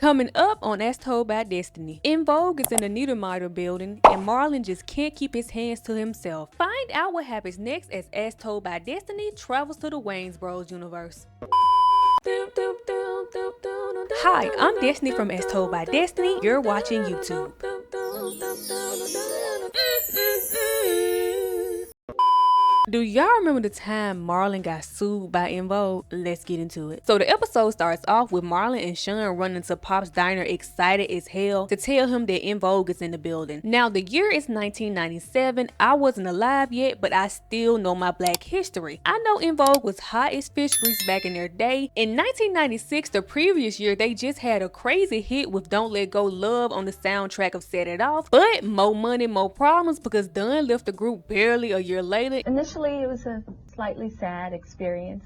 Coming up on As Told by Destiny, In Vogue is in the Niedermeyer building and Marlon just can't keep his hands to himself. Find out what happens next as Told by Destiny travels to the Waynesboro universe. Hi, I'm Destiny from As Told by Destiny. You're watching YouTube. Do y'all remember the time Marlon got sued by In Vogue? Let's get into it. So the episode starts off with Marlon and Sean running to Pop's diner excited as hell to tell him that In Vogue is in the building. Now the year is 1997. I wasn't alive yet, but I still know my black history. I know In Vogue was hot as fish grease back in their day. In 1996, the previous year, they just had a crazy hit with Don't Let Go Love on the soundtrack of Set It Off. But more money, more problems because Dunn left the group barely a year later. Initially, it was a slightly sad experience.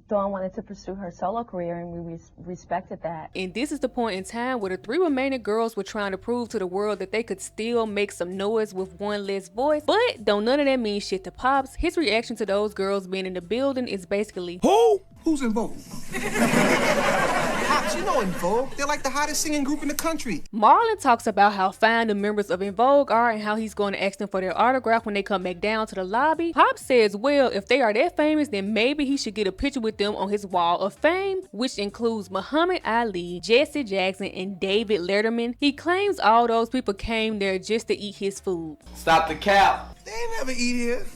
Dawn wanted to pursue her solo career, and we respected that. And this is the point in time where the three remaining girls were trying to prove to the world that they could still make some noise with one less voice. But don't none of that mean shit to Pops. His reaction to those girls being in the building is basically, Who? Who's in Vogue? Pops, you know In Vogue. They're like the hottest singing group in the country. Marlon talks about how fine the members of In Vogue are and how he's going to ask them for their autograph when they come back down to the lobby. Pop says, well, if they are that famous, then maybe he should get a picture with them on his wall of fame, which includes Muhammad Ali, Jesse Jackson, and David Letterman. He claims all those people came there just to eat his food. Stop the cap. They ain't never eat here.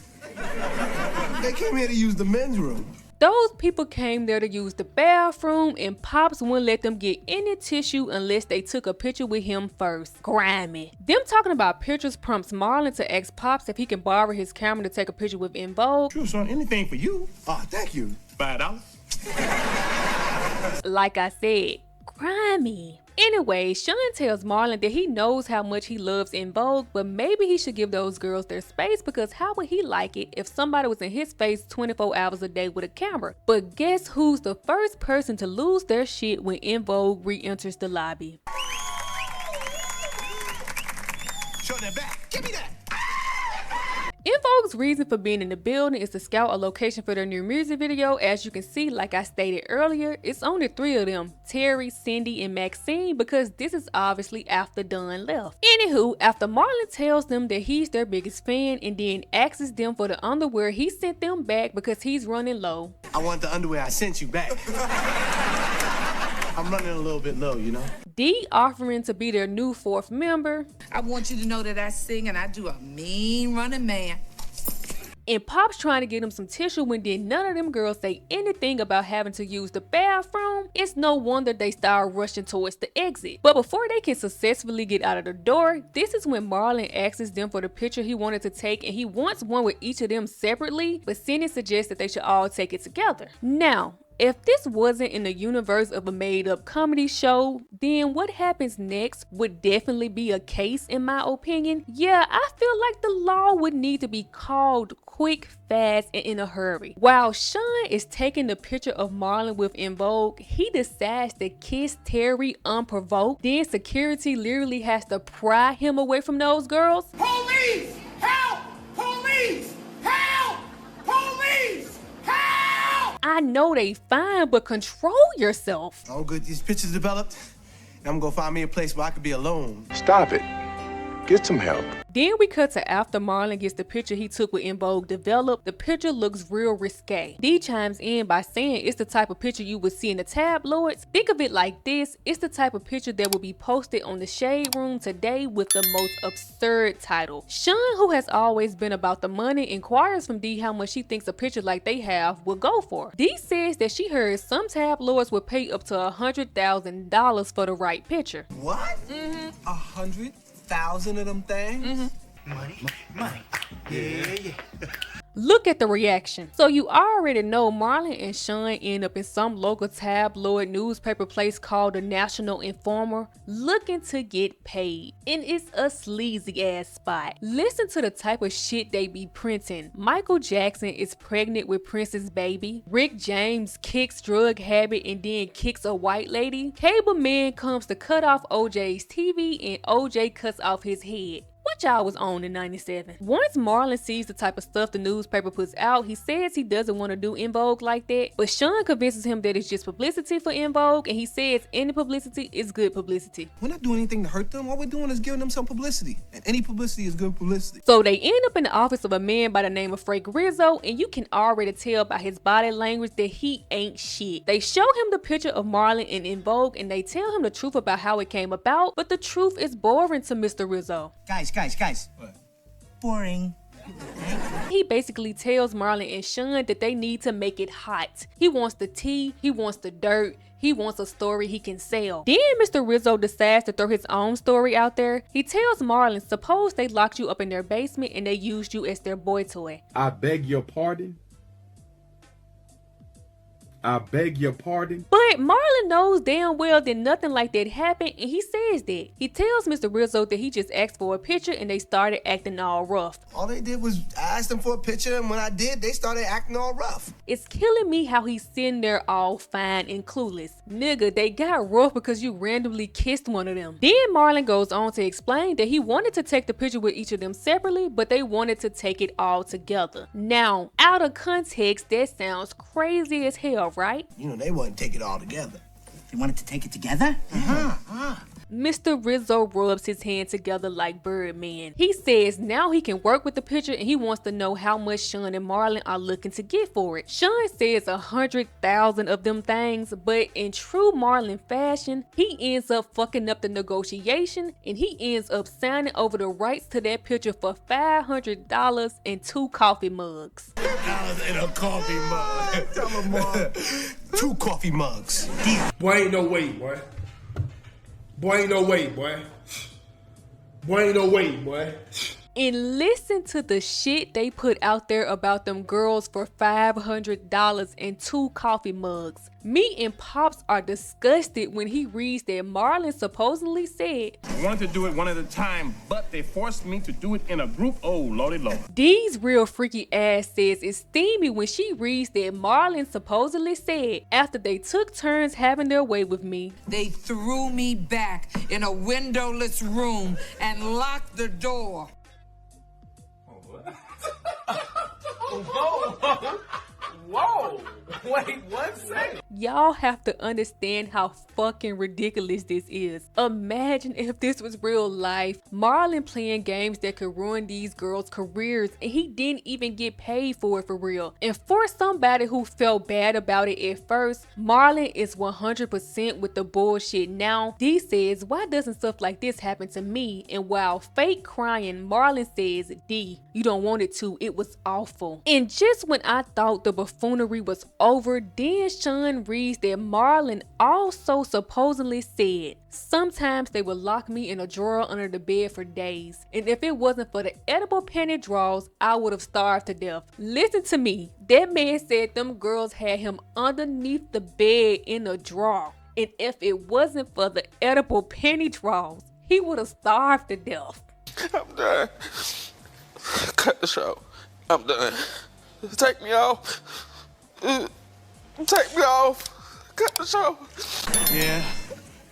They came here to use the men's room. Those people came there to use the bathroom and Pops wouldn't let them get any tissue unless they took a picture with him first. Grimy. Them talking about pictures prompts Marlon to ask Pops if he can borrow his camera to take a picture with In Vogue. Sure, son, anything for you. Oh, thank you. $5. Like I said, grimy. Anyway, Sean tells Marlon that he knows how much he loves In Vogue, but maybe he should give those girls their space because how would he like it if somebody was in his face 24 hours a day with a camera? But guess who's the first person to lose their shit when In Vogue re-enters the lobby? Show that back. Give me that. In Vogue's reason for being in the building is to scout a location for their new music video. As you can see, like I stated earlier, it's only three of them, Terry, Cindy, and Maxine, because this is obviously after Dunn left. Anywho, after Marlon tells them that he's their biggest fan and then asks them for the underwear he sent them back because he's running low. I want the underwear I sent you back. I'm running a little bit low, you know? D offering to be their new fourth member. I want you to know that I sing and I do a mean running man. And Pop's trying to get him some tissue when then none of them girls say anything about having to use the bathroom. It's no wonder they start rushing towards the exit. But before they can successfully get out of the door, this is when Marlon asks them for the picture he wanted to take and he wants one with each of them separately, but Cindy suggests that they should all take it together. Now, if this wasn't in the universe of a made-up comedy show, then what happens next would definitely be a case in my opinion. Yeah, I feel like the law would need to be called quick, fast, and in a hurry. While Sean is taking the picture of Marlon with In Vogue, he decides to kiss Terry unprovoked. Then security literally has to pry him away from those girls. Police! Help! Police! Help! Police! Help! I know they fine, but control yourself. Oh, good. These pictures developed. And I'm gonna find me a place where I could be alone. Stop it. Get some help. Then we cut to after Marlon gets the picture he took with In Vogue developed. The picture looks real risque. D chimes in by saying it's the type of picture you would see in the tabloids. Think of it like this. It's the type of picture that will be posted on the Shade Room today with the most absurd title. Sean, who has always been about the money, inquires from D how much she thinks a picture like they have will go for. D says that she heard some tabloids would pay up to $100,000 for the right picture. What? 100,000 of them things? Money. Yeah. Look at the reaction. So you already know Marlon and Sean end up in some local tabloid newspaper place called the National Informer looking to get paid. And it's a sleazy ass spot. Listen to the type of shit they be printing. Michael Jackson is pregnant with Prince's baby. Rick James kicks drug habit and then kicks a white lady. Cable man comes to cut off OJ's TV and OJ cuts off his head. What what y'all was on in 97? Once Marlon sees the type of stuff the newspaper puts out, he says he doesn't want to do En Vogue like that, but Sean convinces him that it's just publicity for En Vogue, and he says any publicity is good publicity. We're not doing anything to hurt them. All we're doing is giving them some publicity. And any publicity is good publicity. So they end up in the office of a man by the name of Frank Rizzo, and you can already tell by his body language that he ain't shit. They show him the picture of Marlon in En Vogue, and they tell him the truth about how it came about, but the truth is boring to Mr. Rizzo. Guys. What? Boring. He basically tells Marlon and Sean that they need to make it hot. He wants the tea, he wants the dirt, he wants a story he can sell. Then Mr. Rizzo decides to throw his own story out there. He tells Marlon, suppose they locked you up in their basement and they used you as their boy toy. I beg your pardon? I beg your pardon? But Marlon knows damn well that nothing like that happened, and he says that. He tells Mr. Rizzo that he just asked for a picture and they started acting all rough. All they did was ask them for a picture, and when I did, they started acting all rough. It's killing me how he's sitting there all fine and clueless. Nigga, they got rough because you randomly kissed one of them. Then Marlon goes on to explain that he wanted to take the picture with each of them separately, but they wanted to take it all together. Now, out of context, that sounds crazy as hell, right? You know, they wouldn't take it all together. They wanted to take it together? Mr. Rizzo rubs his hands together like Birdman. He says now he can work with the picture and he wants to know how much Sean and Marlon are looking to get for it. Sean says 100,000 of them things, but in true Marlon fashion, he ends up fucking up the negotiation and he ends up signing over the rights to that picture for $500 and 2 coffee mugs. $5 in a coffee mug. Tell them, Mom. 2 coffee mugs. Boy, ain't no way, boy. Boy, ain't no way, boy. Boy, ain't no way, boy. And listen to the shit they put out there about them girls for $500 and 2 coffee mugs. Me and Pops are disgusted when he reads that Marlon supposedly said, I wanted to do it one at a time, but they forced me to do it in a group. Oh, lordy lord. These real freaky ass says it's steamy when she reads that Marlon supposedly said, after they took turns having their way with me, They threw me back in a windowless room and locked the door. Whoa! Wait 1 second. y'all have to understand how fucking ridiculous this is. Imagine if this was real life. Marlon playing games that could ruin these girls' careers and he didn't even get paid for it for real. And for somebody who felt bad about it at first, Marlon is 100% with the bullshit now. D says, why doesn't stuff like this happen to me? And while fake crying, Marlon says, D, you don't want it to, it was awful. And just when I thought the buffoonery was over, then Sean reads that Marlon also supposedly said, sometimes they would lock me in a drawer under the bed for days, and if it wasn't for the edible panty drawers, I would have starved to death. Listen to me, that man said them girls had him underneath the bed in a drawer, and if it wasn't for the edible panty drawers, he would have starved to death. I'm done. Cut the show. I'm done. Take me off. Take me off. Cut the show. Yeah,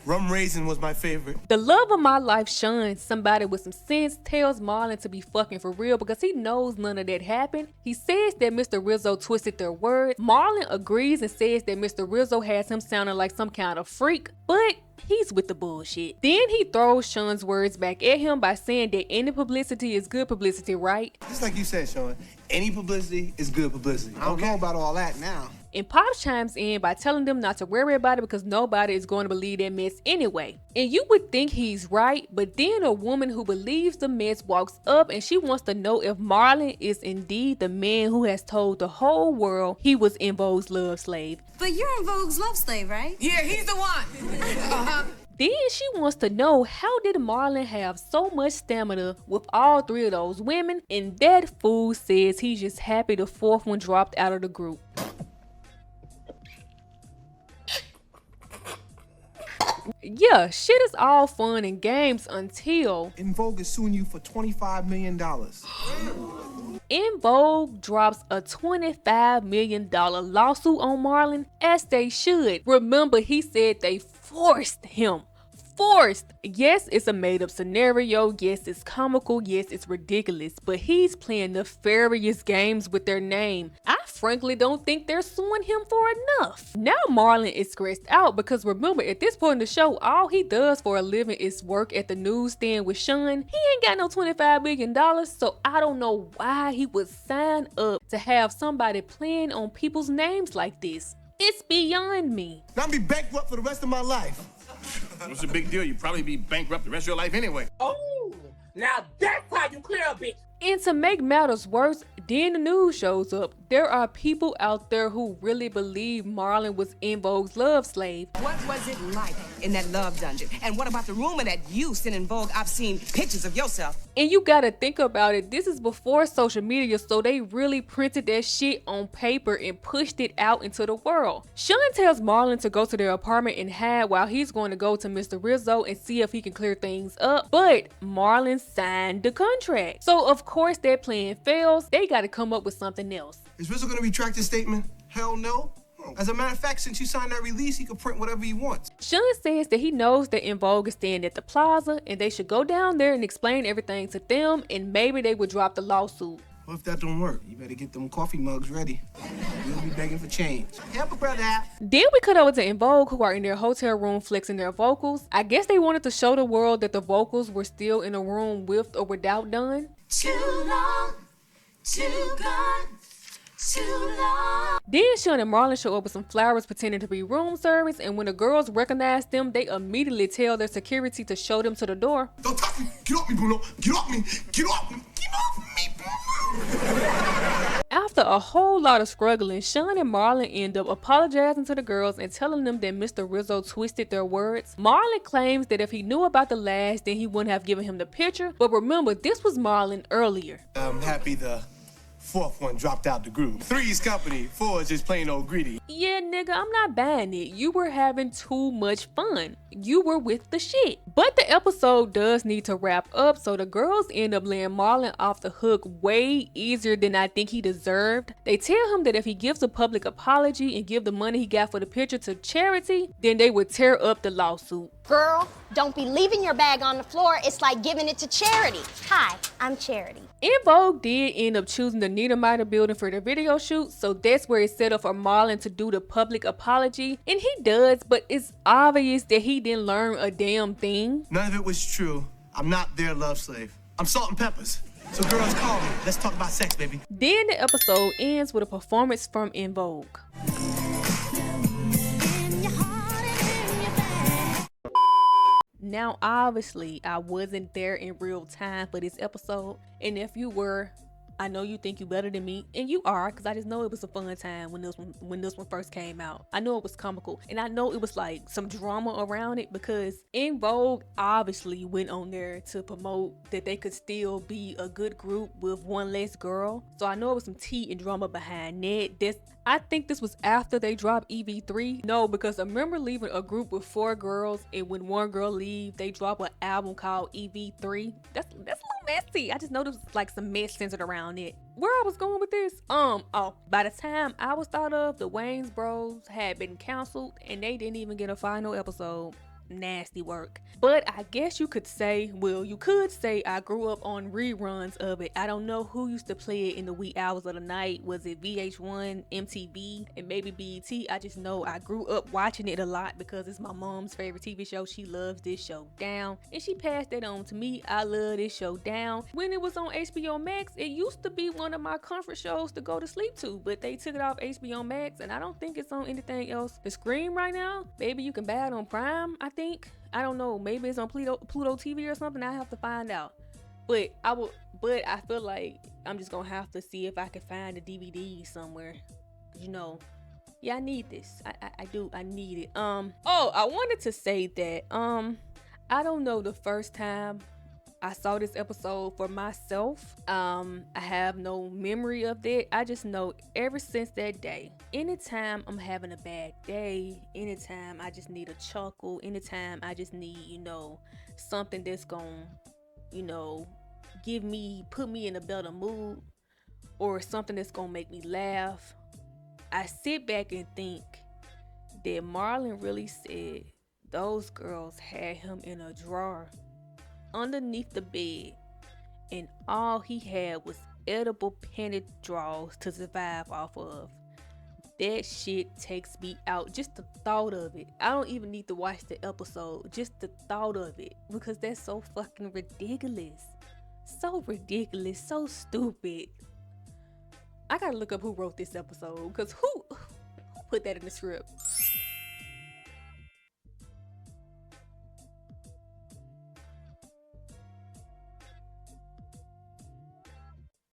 rum raisin was my favorite. The love of my life, Sean, somebody with some sense, tells Marlon to be fucking for real because he knows none of that happened. He says that Mr. Rizzo twisted their words. Marlon agrees and says that Mr. Rizzo has him sounding like some kind of freak, but he's with the bullshit. Then he throws Sean's words back at him by saying that any publicity is good publicity, right? Just like you said, Sean, any publicity is good publicity. I don't know about all that now. And Pops chimes in by telling them not to worry about it because nobody is going to believe that mess anyway. And you would think he's right, but then a woman who believes the mess walks up and she wants to know if Marlon is indeed the man who has told the whole world he was En Vogue's love slave. But you're En Vogue's love slave, right? Yeah, he's the one. Then she wants to know, how did Marlon have so much stamina with all three of those women? And that fool says he's just happy the fourth one dropped out of the group. Yeah, shit is all fun and games until En Vogue is suing you for $25 million. En Vogue drops a $25 million lawsuit on Marlon, as they should. Remember, he said they forced him forced. Yes, it's a made-up scenario. Yes, it's comical. Yes, it's ridiculous. But he's playing nefarious games with their name. I frankly don't think they're suing him for enough. Now Marlon is stressed out because remember, at this point in the show, all he does for a living is work at the newsstand with Sean. He ain't got no $25 million, so I don't know why he would sign up to have somebody playing on people's names like this. It's beyond me. Now I'm be bankrupt for the rest of my life. What's the big deal? You'd probably be bankrupt the rest of your life anyway. Oh, now that's how you clear a bitch. And to make matters worse, then the news shows up. There are people out there who really believe Marlon was En Vogue's love slave. What was it like in that love dungeon? And what about the rumor that you sent En Vogue? I've seen pictures of yourself. And you gotta think about it. This is before social media, so they really printed that shit on paper and pushed it out into the world. Sean tells Marlon to go to their apartment and hide while he's going to go to Mr. Rizzo and see if he can clear things up. But Marlon signed the contract. So of course that plan fails. They gotta come up with something else. Is Rizzo gonna retract his statement? Hell no. As a matter of fact, since you signed that release, he can print whatever he wants. Sean says that he knows that En Vogue is staying at the plaza and they should go down there and explain everything to them and maybe they would drop the lawsuit. Well, if that don't work, you better get them coffee mugs ready. We'll be begging for change. Help a brother out. Then we cut over to En Vogue, who are in their hotel room flexing their vocals. I guess they wanted to show the world that the vocals were still in a room with or without Dunn. Too long, too gone, too long. Then Sean and Marlon show up with some flowers pretending to be room service, and when the girls recognize them, they immediately tell their security to show them to the door. Don't touch me. Get off me, Bruno. Get off me. Get off me. Get off me, Bruno. After a whole lot of struggling, Sean and Marlon end up apologizing to the girls and telling them that Mr. Rizzo twisted their words. Marlon claims that if he knew about the lies, then he wouldn't have given him the picture. But remember, this was Marlon earlier. I'm happy the fourth one dropped out the group. Three's company, four is just plain old greedy. Yeah, nigga, I'm not buying it. You were having too much fun. You were with the shit. But the episode does need to wrap up, so the girls end up laying Marlon off the hook way easier than I think he deserved. They tell him that if he gives a public apology and give the money he got for the picture to charity, then they would tear up the lawsuit. Girl, don't be leaving your bag on the floor. It's like giving it to Charity. Hi, I'm Charity. En Vogue did end up choosing the Niedermeyer building for their video shoot, so that's where it's set up for Marlon to do the public apology, and he does, but it's obvious that he didn't learn a damn thing. None of it was true. I'm not their love slave. I'm Salt and Peppers. So girls, call me. Let's talk about sex, baby. Then the episode ends with a performance from En Vogue. Now, obviously, I wasn't there in real time for this episode, and if you were, I know you think you better than me, and you are, because I just know it was a fun time when this one first came out. I know it was comical, and I know it was like some drama around it, because En Vogue obviously went on there to promote that they could still be a good group with one less girl. So I know it was some tea and drama behind that. I think this was after they dropped EV3. No, because I remember leaving a group with 4 girls, and when one girl leave, they drop an album called EV3. That's a little messy. I just know there was like some mess centered around it. Where I was going with this? By the time I was thought of, the Wayans Bros had been canceled, and they didn't even get a final episode. Nasty work. But I guess you could say, I grew up on reruns of it. I don't know who used to play it in the wee hours of the night. Was it VH1, MTV, and maybe BET? I just know I grew up watching it a lot because it's my mom's favorite TV show. She loves this show down, and she passed it on to me. I love this show down. When it was on HBO Max, it used to be one of my comfort shows to go to sleep to, but they took it off HBO Max, and I don't think it's on anything else to stream right now. Maybe you can buy it on Prime, I think. I don't know, maybe it's on Pluto TV or something. I have to find out. But I feel like I'm just gonna have to see if I can find a DVD somewhere. I need this. I need it. I wanted to say that I don't know the first time I saw this episode for myself. I have no memory of that. I just know ever since that day, anytime I'm having a bad day, anytime I just need a chuckle, anytime I just need, something that's gonna, put me in a better mood, or something that's gonna make me laugh, I sit back and think that Marlon really said Those girls had him in a drawer underneath the bed, and all he had was edible panty drawers to survive off of. That shit takes me out. Just the thought of it. I don't even need to watch the episode. Just the thought of it. Because that's so fucking ridiculous. So ridiculous. So stupid. I gotta look up who wrote this episode. Because who put that in the script?